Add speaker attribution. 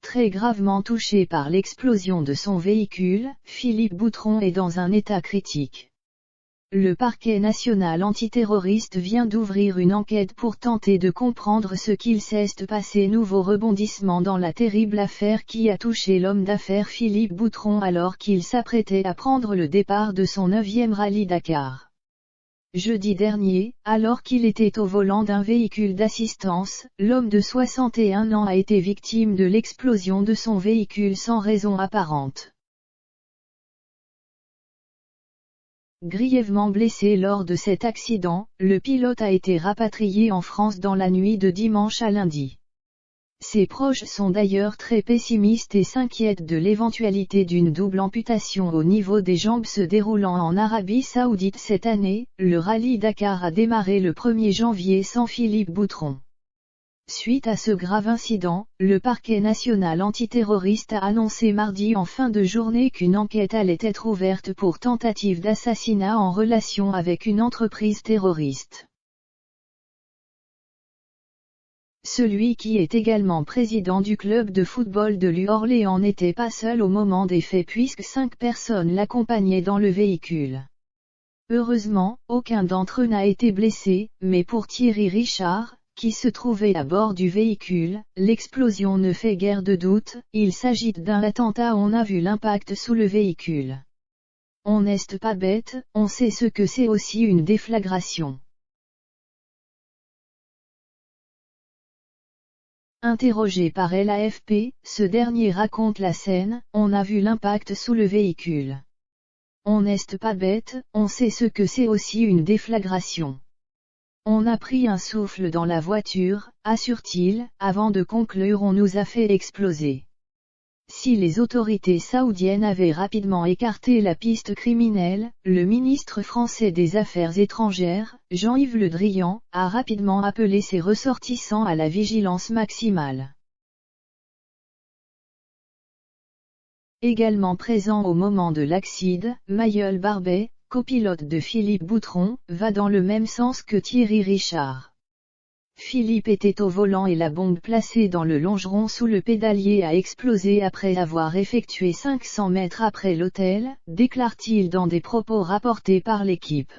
Speaker 1: très gravement touché par l'explosion de son véhicule. Philippe Boutron est dans un état critique. Le parquet national antiterroriste vient d'ouvrir une enquête pour tenter de comprendre ce qu'il s'est passé. Nouveau rebondissement dans la terrible affaire qui a touché l'homme d'affaires Philippe Boutron alors qu'il s'apprêtait à prendre le départ de son 9e rallye Dakar. Jeudi dernier, alors qu'il était au volant d'un véhicule d'assistance, l'homme de 61 ans a été victime de l'explosion de son véhicule sans raison apparente. Grièvement blessé lors de cet accident, le pilote a été rapatrié en France dans la nuit de dimanche à lundi. Ses proches sont d'ailleurs très pessimistes et s'inquiètent de l'éventualité d'une double amputation au niveau des jambes se déroulant en Arabie Saoudite cette année. Le rallye Dakar a démarré le 1er janvier sans Philippe Boutron. Suite à ce grave incident, le parquet national antiterroriste a annoncé mardi en fin de journée qu'une enquête allait être ouverte pour tentative d'assassinat en relation avec une entreprise terroriste. Celui qui est également président du club de football de l'Orléans n'était pas seul au moment des faits puisque 5 personnes l'accompagnaient dans le véhicule. Heureusement, aucun d'entre eux n'a été blessé, mais pour Thierry Richard, qui se trouvait à bord du véhicule, l'explosion ne fait guère de doute, il s'agit d'un attentat. On a vu l'impact sous le véhicule. On n'est pas bête, on sait ce que c'est aussi une déflagration. Interrogé par l'AFP, ce dernier raconte la scène, on a vu l'impact sous le véhicule. On n'est pas bête, on sait ce que c'est aussi une déflagration. On a pris un souffle dans la voiture, assure-t-il, avant de conclure on nous a fait exploser. Si les autorités saoudiennes avaient rapidement écarté la piste criminelle, le ministre français des Affaires étrangères, Jean-Yves Le Drian, a rapidement appelé ses ressortissants à la vigilance maximale. Également présent au moment de l'accident, Mayol Barbet, copilote de Philippe Boutron, va dans le même sens que Thierry Richard. Philippe était au volant et la bombe placée dans le longeron sous le pédalier a explosé après avoir effectué 500 mètres après l'hôtel, déclare-t-il dans des propos rapportés par l'équipe.